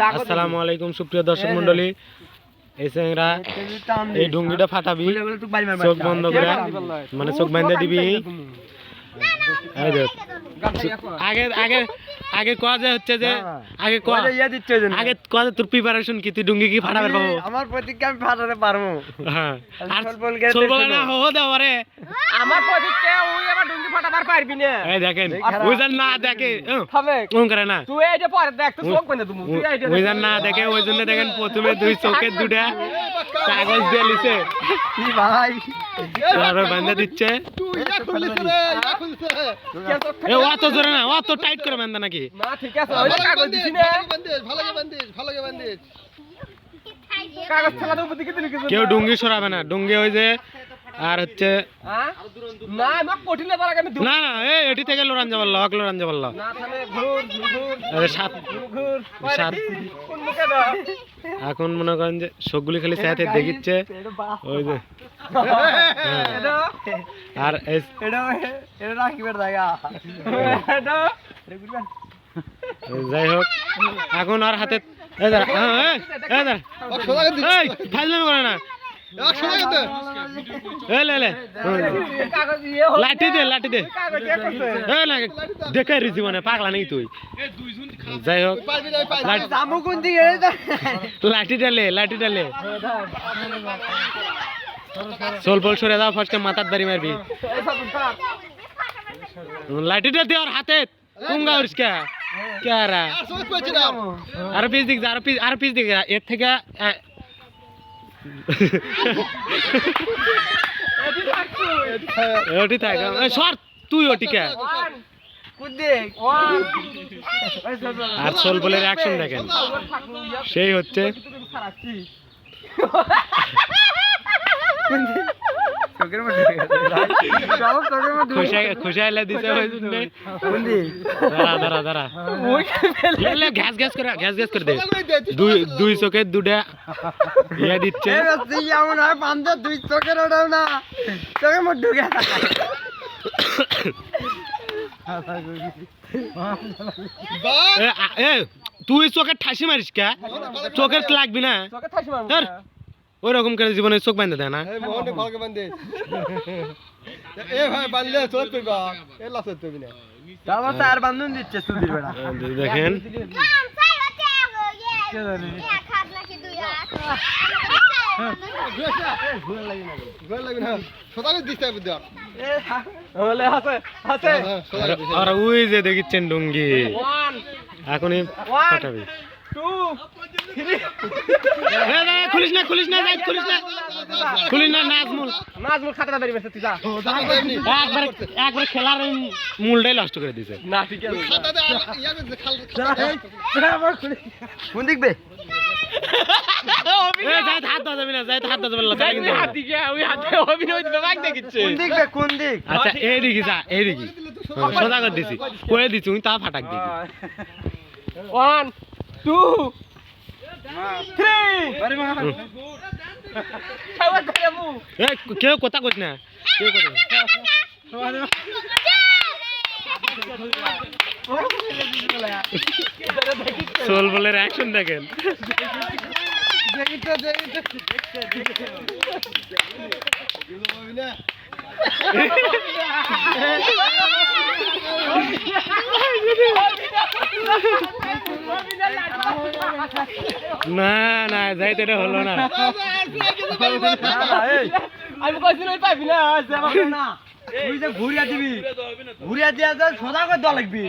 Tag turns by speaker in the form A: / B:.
A: আসসালামু আলাইকুম সুপ্রিয় দর্শক মণ্ডলী, এই চেংরা এই ডুঙ্গিটা ফাটাবি চোখ বন্ধ করে, মানে চোখ বাঁধে দিবি। আগে আগে আগে কয়া যে হচ্ছে যে আগে আগে কয়া যে তোর প্রিপারেশন কি, তুই ডুঙ্গি কি ফাটাবে পাবো?
B: আমার প্রতিজ্ঞা আমি ফাটাতে পারবো।
A: হ্যাঁ আর চল বলে না হো দাও রে,
B: আমার প্রতিজ্ঞা ওই আমার ডুঙ্গি ফাটাবার পারবি না।
A: এই দেখেন ওই জান না দেখে
B: থামে
A: কোন করে না,
B: তুই এইটা পরে দেখ তো চোখ বাঁধে তুমি, তুই এইটা
A: ওই জান না দেখে, ওই জন্য দেখেন প্রথমে দুই চোখের দুটা কাগজ দিয়ে লিছে,
B: কি ভাই
A: তারপর বাঁধে দিচ্ছে। এ অত জোরে না, অত টাইট করে বাঁধা নাকি?
B: না ঠিক আছে, ওই কাগজ দিছি না,
C: ভালোকে বান্ধিস
B: কাগজ ছাড়া উপর দিকে দিলি কিছু
A: কেউ ডুঙ্গি সরাবে না, ডুঙ্গি ওই যে আর হচ্ছে
B: হ্যাঁ না আমি কঠিন পারা আমি
A: না না এই এটি থেকে লোরান যাবল হক লোরান যাবল
B: না থামে ঘুর ঘুর
A: আরে সাত
B: ঘুর
A: সাত
B: কোন মুখে দাও
A: এখন মনে করেন যে সবগুলি খালি সাথে দেখিচ্ছে ওই যে
B: এটা
A: আর
B: এটা এটা রাখিবার জায়গা এটা
A: যাই হোক এখন আর হাতে এই দাঁড়া, হ্যাঁ এই দাঁড়া, এই ফাইজলামি করে না, এই লে লে
B: কাগজ ইয়ে হল
A: লাঠি দে লাঠি দে,
B: কাগজ ইয়ে করতে
A: এই না দেখে রিজি মানে পাগলা নাকি তুই? যাই হোক
B: জামু কোন দিকে
A: লাঠি ডালে লাঠি ডালে সোল ফল সরে দাও, ফার্স্টে মাথার বাড়ি মারবি, লাঠিটা দে আর হাতে কুঙ্গা উড়সকা কেরা আর পিস দিক আর পিস দিক এর থেকে ওটি থাক সর তুই ওটিকে। আর সোল বলের অ্যাকশন দেখেন, সেই হচ্ছে খুশাইলা দিতে দাঁড়া দাঁড়া দাঁড়া ঘ্যাস ঘ্যাস করে দে, দুই চোখের দুটা ইয়ে দিচ্ছে।
B: দুই চোখের ওটাও না চোখের মধ্যে ঢুকে
A: তুই চোখের ঠাসি মারিস কে? চোখের লাগবি না ওই রকম করে জীবনে চোখ বাঁধে দেয় না। দেখেন আর ওই যে দেখিচ্ছেন ডুঙ্গি এখনই ফাটাবি। খুলিস না খুলিস না খুলিস না, নাজমুল খাতাটা বেরিয়ে গেছে, তুই যা একবার খেলার মূলটাই নষ্ট করে দিছে।
B: না ঠিক আছে কোন দেখবে
A: আচ্ছা এইদিকে যা, এইদিকে সোজা করে দিছি, করে দিছি তা ফাটাক দিবি।
B: 1 2 3
A: কেউ কথা কইস না, কেউ কথা সোল বলের অ্যাকশন দেখেন। না না যাইতে এটা হলো না,
B: আমি কইছি ওই পাইবি না তুই যে ঘুরিয়া দিবি, ঘুরিয়া দিয়া সোজা করে দেওয়া লাগবি।